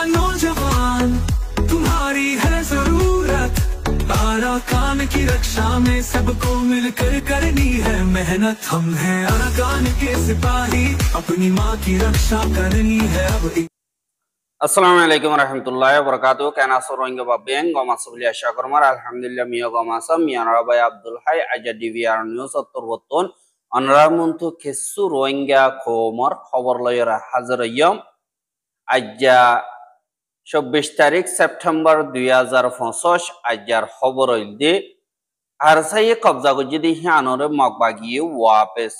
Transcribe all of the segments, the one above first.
नौजवान तुम्हारी है जरूरत, अराकान की रक्षा में सबको मिलकर करनी है मेहनत। हम हैं अराकान के सिपाही, अपनी माँ की रक्षा करनी है अब। Assalamualaikum warahmatullahi wabarakatuh. Kana soronga babeng goma subli asha kormar alhamdulillah miyo goma sam miyanara bay Abdul Hay aja DVR news ottorbotton anramuntu kessu rohingya khomor khobor loyera hazır yom aja 24 তারিখ September 2025 আজার খবর হইলদে আরসাই কবজা গজিদি হিয়ানরে মগবাগিয়ে ওয়াপেস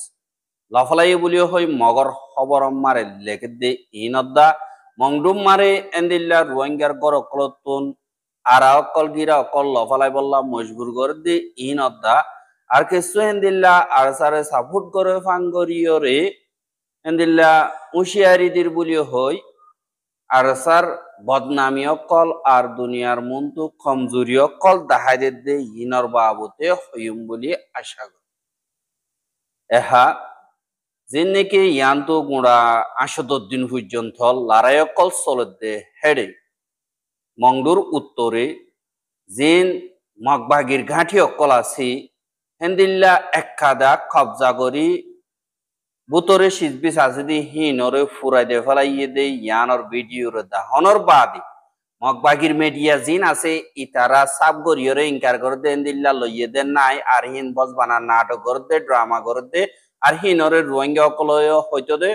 লফলাই বলিও হই মগর খবর মারে লেখদে ইনদ্দা মংডুম মারে এন্দিল্লা রোহিঙ্গার গরকলতুন আরা অকল গিরা অকল লফলাই বল্লা মজবুর করে দে ইনদ্দা আর কিছু এন্দিল্লা আরসারে সাপোর্ট করে ফাঙ্গরিয়রে এন্দিল্লা উশিয়ারিদির বলিও হই আরসার বদনামি অকল আর দুনিয়ার মন্তু কমজোরি অকল দাহাইদের দে ইনর বাবুতে হইম বলি আশা করি এহা যে নাকি ইয়ান্তু গুড়া ৮০ দিন পর্যন্ত লড়াই অকল চলতে হেডে মংডুর উত্তরে জিন মগবাগির ঘাঁটি অকল আছে হেন্দিল্লা একাদা কবজা করি বুতরে সিজবিস আছে দি হিনরে ফুরাই দে ফেলাইয়ে দে ইয়ানর ভিডিওর দাহনর বাদে মগবাগির মিডিয়া জিন আছে ইতারা সাব গরিয়রে ইনকার করে দে হেন্দিল্লা লইয়ে দে নাই আর হিন বজবানা নাটক করে দে ড্রামা করে দে আর হিনরে রোহিঙ্গা অকল হয়তো দে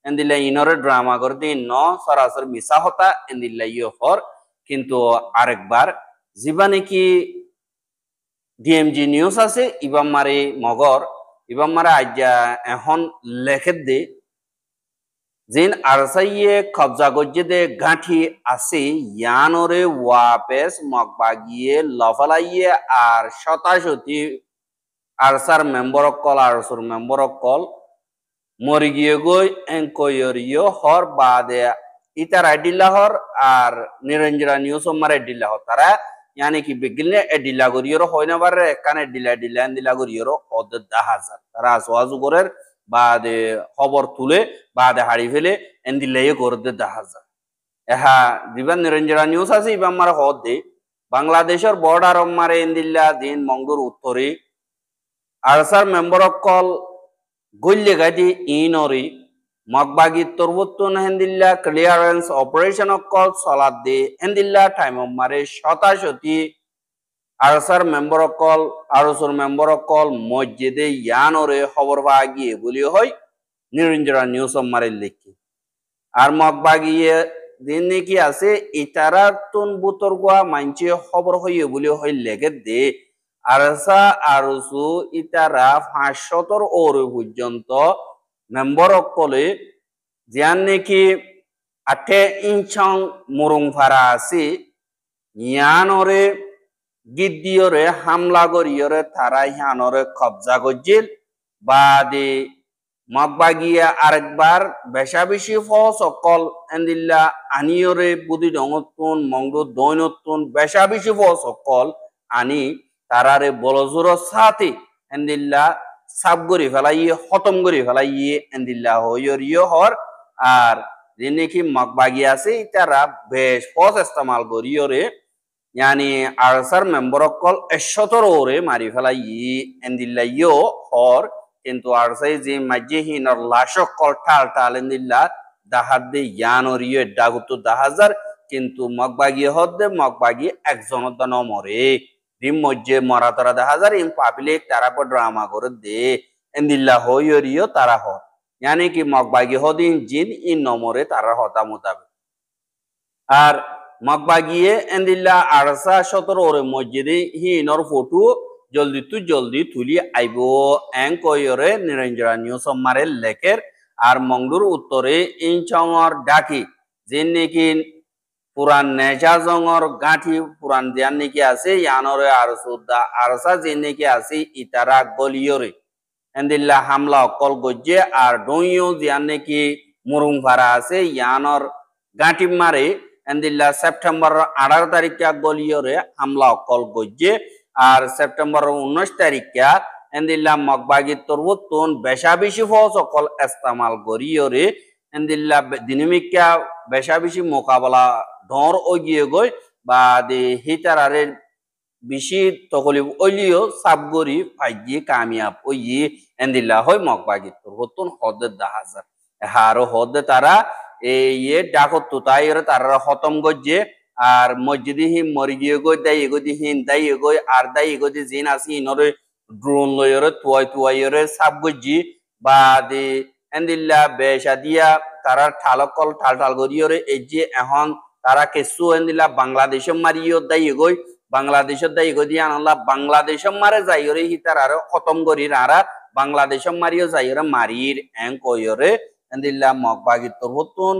এন্দিল্লা ইনরে ড্রামা করে দে ন সরাসরি মিশা হতা এন্দিল্লা ইয়ে হর কিন্তু আরেকবার জীবানে কি ডিএমজি নিউজ আছে ইবাম মারে মগর ইবাম মারে আজ্ঞা এখন লেখে দে জিন আরসাইয়ে কবজা গজ্জে দে গাঁঠি আছে ইয়ানরে ওয়াপেস মগবাগিয়ে লফালাইয়ে আর শতাশতি আরসার মেম্বার কল আরসুর মেম্বার কল মরি গিয়ে গই এনকোয়রিও হর বাদে ইতার আইডিল্লাহর আর নিরঞ্জরা নিউজ মার আইডিল্লাহ তারা यानी कि बिगले एडिला গরিয়র হয় না বারে কানে ডিলা গরিয়র 10,000 তারা আসওয়াজু করের বাদে খবর তুলে বাদে হাড়ি ফেলে এন্দিলাই করে 10,000 এহা দিবান নিরঞ্জরা নিউজ আছে ইবাম মার হদে বাংলাদেশের বর্ডার মারে এন্দিল্লা দিন মংদুর উত্তরে আরসার মেম্বার কল গল্লে গাদি ইনরি মগবাগি তরবুত্তুন হেন্দিল্লা ক্লিয়ারেন্স অপারেশন কল সলাদ দে হেন্দিল্লা টাইম মারে শতাশতি আরসার মেম্বার কল আরসুর মেম্বার কল মসজিদে ইয়ানরে খবর পাওয়া গিয়ে বলি হয় নিরঞ্জরা নিউজ মারে লিখি আর মগবাগিয়ে দিন নাকি আছে ইতারা তুন বুতর গোয়া মানছে খবর হইয়ে বলি হয় লেগে দে আরসা আরসু ইতারা 500 ওর পর্যন্ত মেম্বার কলে জিয়ান নাকি 8 ইঞ্চং মুরুং ফারা আছে ইয়ানরে গিদ্দিয়রে হামলা করিয়রে তারা ইয়ানরে কবজা গজিল বাদে মগবাগিয়া আরেকবার বেশা বেশি ফস অকল এন্দিল্লা আনিয়রে বুদি ডঙতুন মংডু দৈনতুন বেশা বেশি ফস অকল আনি তারারে বলজুর সাথে এন্দিল্লা সাব গরি ফেলাইয়ে খতম গরি ফেলাইয়ে এন্দিল্লা হইয়রিয় হর আর যে নাকি মগবাগি আছে তারা বেশ ফস ইস্তেমাল করিয়রে यानी আরসার মেম্বার কল 117 ওরে মারি ফেলাইয়ে এন্দিল্লা ইয়ো হর কিন্তু আরসাই যে মাজিহিনর লাশ কল ঠাল ঠাল এন্দিল্লা দাহাদ দে ইয়ানরিয় ডাগুতো 10,000 কিন্তু মগবাগি হদে মগবাগি একজন দন মরে দিম মজ্জে মরা তারা 10,000 ইম পাবলিক তারা পর ড্রামা করে দে এন্দিল্লা হইয়রিও তারা হ यानी कि মগবাগি হদিন জিন ইন নম্বরে তারা হতা মোতাবেক আর মগবাগিয়ে এন্দিল্লা আরসা 17 ওরে মসজিদে হিনর ফটো জলদি তুলি আইবো এং কইরে নিরঞ্জরা নিউজ মারে লেখের আর মংডুর উত্তরে ইনচংর ডাকি জিন নাকি পুরান নেজা জঙর গাঁঠি পুরান দিয়ান নাকি আছে ইয়ানরে আরসুদা আরসা জিন নাকি আছে ইতারা গলিয়রে এন্দিল্লা হামলা অকল গজ্জে আর ডইও জিয়ান নাকি মুরুং ভাড়া আছে ইয়ানর গাঁঠি মারে এন্দিল্লা সেপ্টেম্বর 18 তারিখে গলিয়রে হামলা অকল গজ্জে আর সেপ্টেম্বর 19 তারিখে এন্দিল্লা মগবাগি তরবুতুন বেশা বেশি ফস অকল ইস্তেমাল গরিয়রে এন্দিল্লা দিনমিকা বেশা বেশি মোকাবেলা ডর ও গিয়ে গই বা দে হিতারারের বেশি তকলিফ ওইলিও সাবগরি ফাইজি কামিয়াব ওই এন্দিল্লা হয় মকবাগি তোর হতুন হদে দাহাজার হারো হদে তারা এই ডাকত তো তাই তারা খতম গজ্জে আর মসজিদে হি মরি গিয়ে গই দাই এগোদি হিন দাই এগোই আর দাই এগোদি জিন আসি ইনরে ড্রোন লয়রে তুয়াই তুয়াইরে সাব গজ্জি বা দে এন্দিল্লা বেশা দিয়া তারা ঠালকল ঠাল ঠাল গরিয়রে এই যে এখন তারা কেসু এন্দিল্লা বাংলাদেশে মারিও দাই এগোই বাংলাদেশের দায়ী গদি আনলা বাংলাদেশের মারে যাইরে হিতার আর খতম করি আরা বাংলাদেশের মারিও যাইরে মারির এং কইরে এন্দিল্লা মকবাগি তরবতুন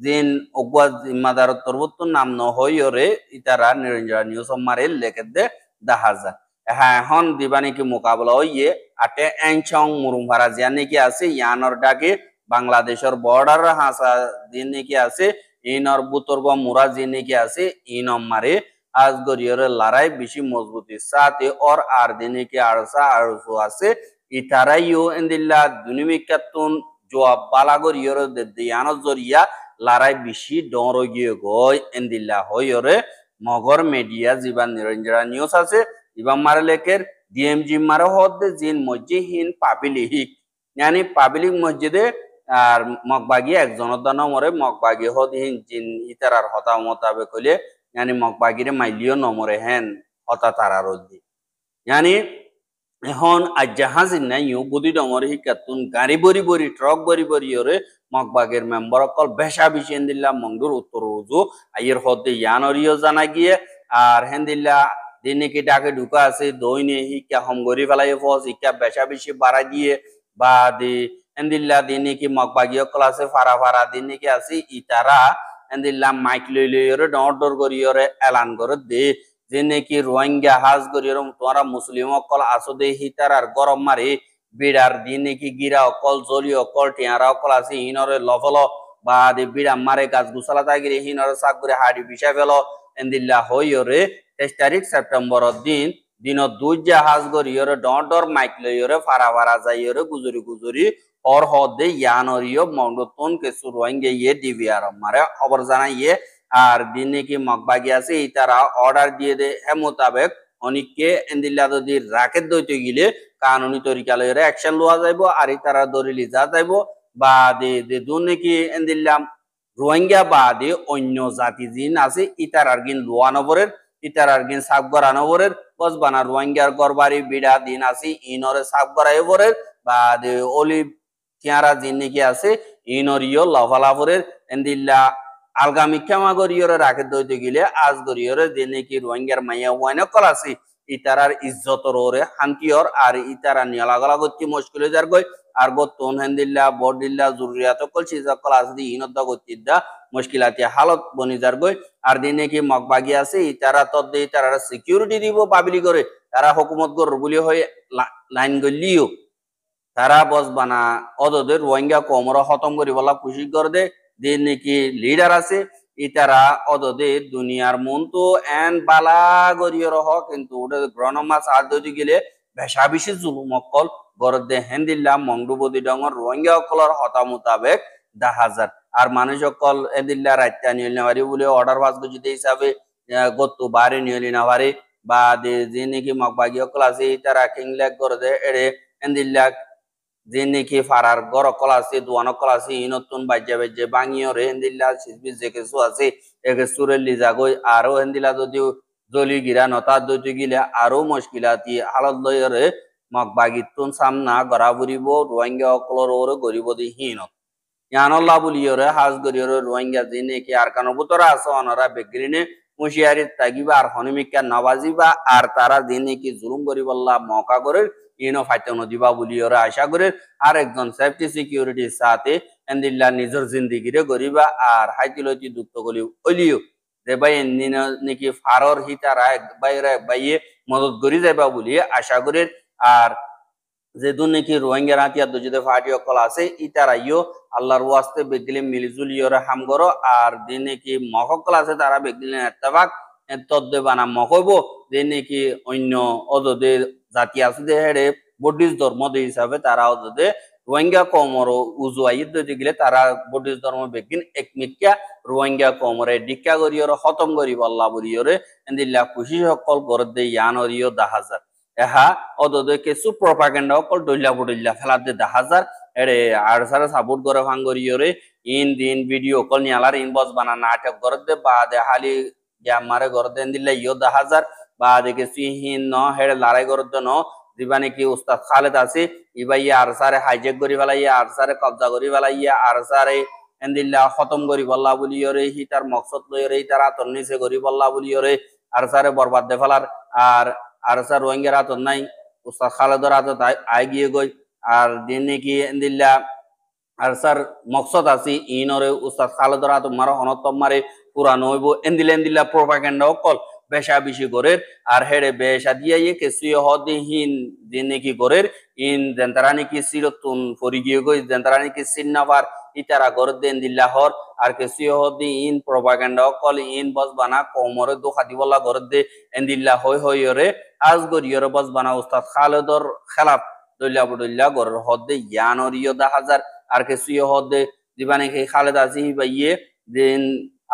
জিন অগুয়া জিম্মাদার তরবতুন নাম ন হইরে ইতারা নিরঞ্জন নিউজ মারে লেখে দে দাহাজা হ্যাঁ এখন দিবানি কি মোকাবেলা হইয়ে আটে এংচং মুরুমভারা জিয়া নাকি আছে ইয়ানর ডাকে বাংলাদেশের বর্ডার হাসা দিন নাকি আছে ইনর বুতর বা মুরা যে নাকি আছে ইনম মারে आज गरियर लड़ाई बेसी मजबूती साथ और आर दिन के आरसा आरसो आसे इताराइयो इंदिल्ला दुनिमिकातुन जो बाला गरियर दियानो जरिया लड़ाई बेसी डरो गियो गय इंदिल्ला होयरे मगर मीडिया जीवन निरंजन न्यूज आसे इबाम मारे लेकर डीएमजी मारे होद जिन मस्जिद पाब्लिक यानी पाब्लिक मस्जिदे আর মকবাগি একজনের দানা মরে মকবাগি হদিন জিন ইতারার হতা মোতাবেক কইলে यानी मकबागिरे माइलियो नमरे हेन हता तारा रोदी यानी এখন আজ জাহাজ নাই ইউ গদি ডঙর হিকাতুন গাড়ি বরি বরি ট্রাক বরি বরি ওরে মকবাগের মেম্বার অকল বেশা বিশেন দিল্লা মংদুর উত্তর রুজু আইয়ের হদে ইয়ানরিও জানা গিয়ে আর হেন্দিল্লা দিনে কি ডাকে ঢুকা আছে দইনে হিকা হম গরি ফেলাই ফস হিকা বেশা বেশি বাড়া দিয়ে বা দি হেন্দিল্লা দিনে কি মকবাগিও ক্লাসে ফারা ফারা দিনে কি আছে ইতারা এন্দিল্লা মাইক লই লই ওরে ডর ডর করি ওরে এলান করে দে যে নাকি রোহিঙ্গা হাজ করি ওরম তোমরা মুসলিম অকল আসো দে হিতার আর গরম মারি বিড়ার দিন নাকি গিরা অকল জলি অকল টিয়ারা অকল আছে হিনরে লফল বা দে বিড়া মারে গাছ গুছালা তাগিরে হিনরে সাক করে হাড়ি বিষা ফেল এন্দিল্লা হই ওরে 23 তারিখ সেপ্টেম্বর দিন দিন দুই জাহাজ করি ওরে ডর ডর মাইক লই ওরে ফারা ফারা যাই ওরে গুজরি গুজরি और होदे यानरियो मौंडोतोन के सुरवाएंगे ये डीवीआर हमारे खबर जानाइए আর দিনে কি মকবাগি আছে ইতারা অর্ডার দিয়ে দে এ মোতাবেক অনিককে এন্দিল্লা যদি রাকেট দইতে গিলে কানুনি তরিকা লইরে অ্যাকশন লওয়া যাইবো আর ইতারা দরিলি যা যাইবো বা দে দে দুনে কি এন্দিল্লা রোহিঙ্গা বা দে অন্য জাতি জিন আছে ইতারার গিন লোয়ানবরের ইতারার গিন সাবগরানবরের বসবানা রোহিঙ্গার গরবারি বিড়া দিন আছে ইনরে সাবগরাইবরের বা দে অলি tiara jinni ki ase inorio lavalavorer endilla algami kema goriyore rakhe doite gile az goriyore dene ki rohingya maya wana kolasi itarar izzotor ore hantior ar itara nialagala gotti mushkil jar goy ar goton hendilla bodilla zurriyat kol chiza kolas di inodda gottida mushkilati halat boni jar goy ar dene ki mokbagi ase itara todde itarar security dibo babili gore tara hukumat gor buli hoye line golliyo তারা বসবানা অদদের রোহিঙ্গা কোমরা খতম করি বলা খুশি করে দে দিন নাকি leader আছে ইতারা অদদে দুনিয়ার মন তো এন বালা গরিয়র হ কিন্তু ওটা গ্রহণমা সাহায্য গেলে বেশা বেশি জুলুম অকল গরদে হেন্দিল্লা মংডুবদি ডঙর রোহিঙ্গা অকলর হতা মোতাবেক 10,000 আর মানুষ অকল এদিল্লা রাইতা নিয়ে নেওয়ারি বলে অর্ডার পাস যদি হিসাবে গত বারে নিয়ে নেওয়ারি বা যে নাকি মকবাগি অকল আছে ইতারা কিংলেক গরদে এড়ে এদিল্লা যে নাকি ফারার গড় কলাসি দুয়ানো কলাসি ইনতুন বাজ্যা বাজ্যে বাঙিয়রে হেন্দিল্লা সিসবি যে কিছু আছে একে সুরেলি জাগই আরো হেন্দিল্লা যদি জলি গিরা নতা দইতে গিলে আরো মুশকিলাতি হালত লয়রে মকবাগিতুন সামনা গড়া বুরিব রোহিঙ্গা অকলর ওরে গরিব দি হিনত ইয়ানল্লাহ বুলিয়রে হাজ গরিয়রে রোহিঙ্গা যে নাকি আর কানো বুতরা আছে অনরা বেগরিনে মুশিয়ারি তাগিবা আর হনিমিকা নওয়াজিবা আর তারা যে নাকি জুলুম গরিবল্লাহ মকা করে ইনো ফাইতনো দিবা বলিওরা আশা করে আর একজন সেফটি সিকিউরিটির সাথে এন্দিল্লা নিজের জিন্দিগিরে গরিবা আর হাইতিলতি দুঃখ গলি ওলিও যে ভাই নাকি ফারর হিতারা বাইরে বাইয়ে মদত করি যাইবা বলি আশা করে আর যে দু নাকি রোহিঙ্গা রাতিয়া দুজে ফাটি অকল আছে ইতারাইও আল্লাহর ওয়াস্তে বেগিলে মিলিজুলিওরে হাম করো আর যে নাকি মহকল আছে তারা বেগিলে ইত্তেফাক তদ্দে বানা মকইব যে নাকি অন্য অদদের জাতি আছে হেড়ে বৌদ্ধিস্ট ধর্ম হিসাবে তারা ওদের রোহিঙ্গা কমর উজু আইদ গিলে তারা বুদ্ধিস্ট ধর্ম বেগিন একমিকা রোহিঙ্গা কমরে ডিক্কা করিয়র খতম করি বল্লা বলিয়রে এন্দিল্লা খুশি সকল গরদে ইয়ানরিয় 10,000 এহা অদদে কিছু প্রপাগান্ডা সকল ডইলা বুডইলা ফেলাতে 10,000 এরে আর সারা সাপোর্ট করে ভাঙ্গরিয়রে ইন দিন ভিডিও কল নিয়ালার ইনবক্স বানা নাটক গরদে বাদে হালি গ্যামারে গরদে এন্দিল্লা ইয় 10,000 বাদে কিছু হিন ন হেড়ে লড়াই গরদে ন দিবানি কি উস্তাদ খালেদ আছে ইবাইয়া আর সারে হাইজেক করি ফেলাইয়া আর সারে কবজা করি ফেলাইয়া আর সারে এন্দিল্লা খতম করি বল্লা বলিয়রে হি তার মকসদ লইরে তার আতর নিচে করি বল্লা বলিয়রে আর সারে বরবাদ দে ফেলার আর সার রোহিঙ্গার আতর নাই উস্তাদ খালেদর আতর আই গিয়ে গই আর দিন নাকি এন্দিল্লা আর সার মকসদ আছে ইনরে উস্তাদ খালেদর আতর মারো অনতম মারে পুরানো হইব এন্দিল্লা প্রপাগান্ডা কল বেশা বেশি গরের আর হেড়ে বেশা দিয়ে কেসুয়ে হদিহীন দিন নাকি গরের ইন দেন্তারা নাকি সিরতুন ফরি গিয়ে গই দেন্তারা নাকি সিন্নাবার ইতারা গর দেন দিল্লাহর আর কেসুয়ে হদি ইন প্রপাগান্ডা কল ইন বস বানা কোমরে দো খাদিবল্লা গর দে এন্দিল্লা হই রে আজ গরিয়রে বস বানা উস্তাদ খালেদর খেলাফ দইলা বডইলা গর হদে ইয়ানরিয় 10,000 আর কেসুয়ে হদে দিবানে কে খালেদ আজি বাইয়ে দিন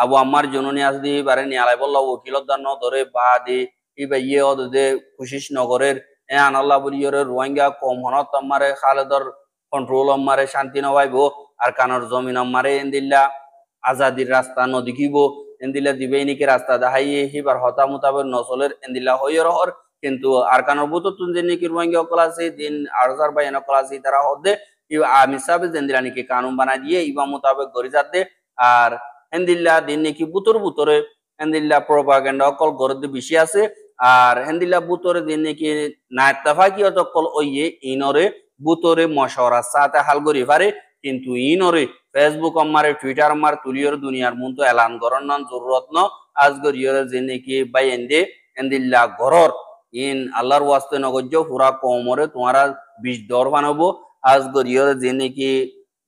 আবু আম্মার জননী আসদি বারে নিয়ালাই বললা ওকিলত দান ধরে বা দে ইবা ইয়ে অদে খুশিস নগরের এ আনাল্লাহ বলিয়রে রোহিঙ্গা কম হনত আমারে খালেদর কন্ট্রোল আমারে শান্তি নবাইব আর কানর জমিন আমারে এন্দিল্লা আজাদির রাস্তা নদিকিব এন্দিল্লা দিবেইনিকে রাস্তা দেখাইয়ে হিবার হতা মোতাবেক নচলের এন্দিল্লা হইয়র হর কিন্তু আর কানর বুতো তুন যে নাকি রোহিঙ্গা কলাসি দিন আরজার বাইনা কলাসি তারা হদে ইবা আমি সাবে এন্দিল্লা নাকি কানুন বানাই দিয়ে ইবা মোতাবেক গরি যাতে আর হেন্দিল্লা দিন নাকি বুতরে হেন্দিল্লা প্রপাগান্ডা অকল গরদে বেশি আছে আর হেন্দিল্লা বুতরে দিন নাকি না ইত্তেফাকি অকল ওইয়ে ইনরে বুতরে মশওয়ারা সাথে হাল করি পারে কিন্তু ইনরে ফেসবুক আমারে টুইটার আমার তুলিয়র দুনিয়ার মন তো এলান করন নন জরুরত ন আজগরিয়র যে নাকি বাই এন্ডে হেন্দিল্লা গরর ইন আল্লাহর ওয়াস্তে নগজ্য পুরা কোমরে তোমারা 20 দর বানাবো আজগরিয়র যে নাকি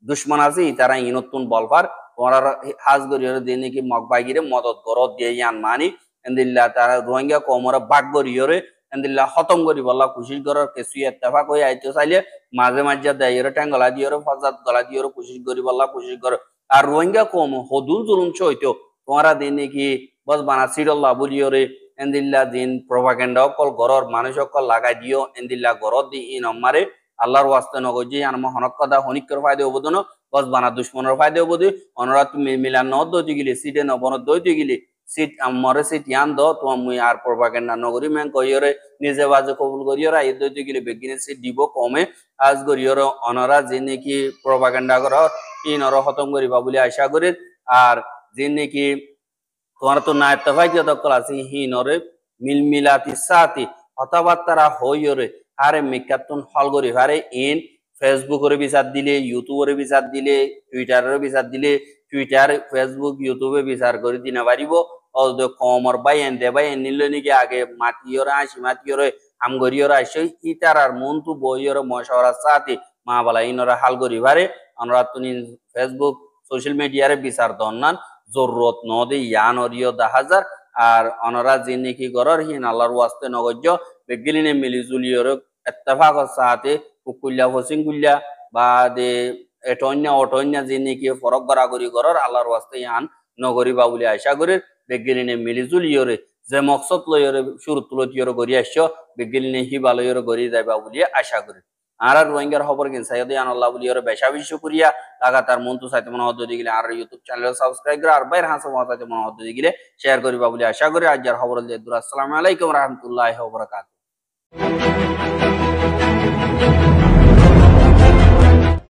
দুশ্মন আছে তারা ইনতুন বলবার তোমার হাজ গরিয়র দিয়ে নাকি মগবাগিরে মদত গরত দিয়ে ইয়ান মানি এন্দিল্লা তারা রোহিঙ্গা কমরা বাগ গরিয়রে এন্দিল্লা খতম করি বল্লা কোশিশ করার কেসুই ইত্তেফাক হয়ে আইতে চাইলে মাঝে মাঝে দেয়রে ট্যাং গলা দিয়রে ফজাত গলা দিয়রে কোশিশ করি বল্লা কোশিশ কর আর রোহিঙ্গা কম হদুল জুলুম হইতো তোমারা দিন নাকি বস বানা সিরল্লা বলিয়রে এন্দিল্লা দিন প্রপাগান্ডা অকল গরর মানুষ অকল লাগাই দিও এন্দিল্লা গরত দি ইন আমারে আল্লাহর ওয়াস্তে নগজি আনমা হনক কথা হনিকর ফায়দা হবদন বস বানা দুশ্মনের ফায়দা হবদি অনরাত মিলান নদ দইতে গিলে সিটে নবনত দইতে গিলে সিট আমরে সিট ইয়ান দ তো মুই আর প্রপাগান্ডা নগরি মেন কইরে নিজে বাজে কবুল করিয়রা এই দইতে গিলে বেগিনে সিট দিব কমে আজ গরিয়র অনরা যে নাকি প্রপাগান্ডা কর ইনর খতম করিবা বলি আশা করি আর যে নাকি তোমার তো না ইত্তেফাকি দকল আছে হিনরে মিলমিলাতি সাতি কথাবার্তা হইরে আরে মিকাতুন হল করি হারে ইন ফেসবুকের বিচার দিলে ইউটিউবের বিচার দিলে টুইটারের বিচার দিলে টুইটার ফেসবুক ইউটিউবে বিচার করে দিনে পারিব কমর বাইন দে বাইন নিল নাকি আগে মাতিয়র আসি মাতিয়র আমগরিয়র আসে ইতার আর মন তু বইয়র মশওয়ারা সাথে মা বালা ইনরা হাল করি পারে আমরা তুমি ফেসবুক সোশ্যাল মিডিয়ারে বিচার দন্নান জরুরত নদে ইয়ানরিয় 10,000 আর অনরা যে নাকি গরর হিন আল্লাহর ওয়াস্তে নগজ্য বেগিলিনে মিলিজুলিয়র ইত্তেফাক সাথে কুকুল্লা ফসিংগুল্লা বা দে অটন্যা যে নাকি ফরক গড়াগড়ি গরর আল্লাহর ওয়াস্তে ইয়ান নগরিবা বলে আশা করি বেগিলিনে মিলিজুলিয়রে যে মকসদ লয়রে শুরু তুলতিয়র গড়ি আসছো বেগিলিনে হিবালয়র গড়ি যাইবা বলে আশা করি আর রোহিঙ্গার খবর কিন সাইয়দে আনাল্লাহ বলিয়র বেশা বেশি করিয়া লাগাতার মন তো সাইতে মনে হদ দিগিলে আর ইউটিউব চ্যানেল সাবস্ক্রাইব করে আর বাইর হাসা মহাতে মনে হদ দিগিলে শেয়ার করিবা বলে আশা করি আজ যার খবর দিয়ে আসসালামু আলাইকুম রাহমাতুল্লাহি ওয়া বারাকাতুহু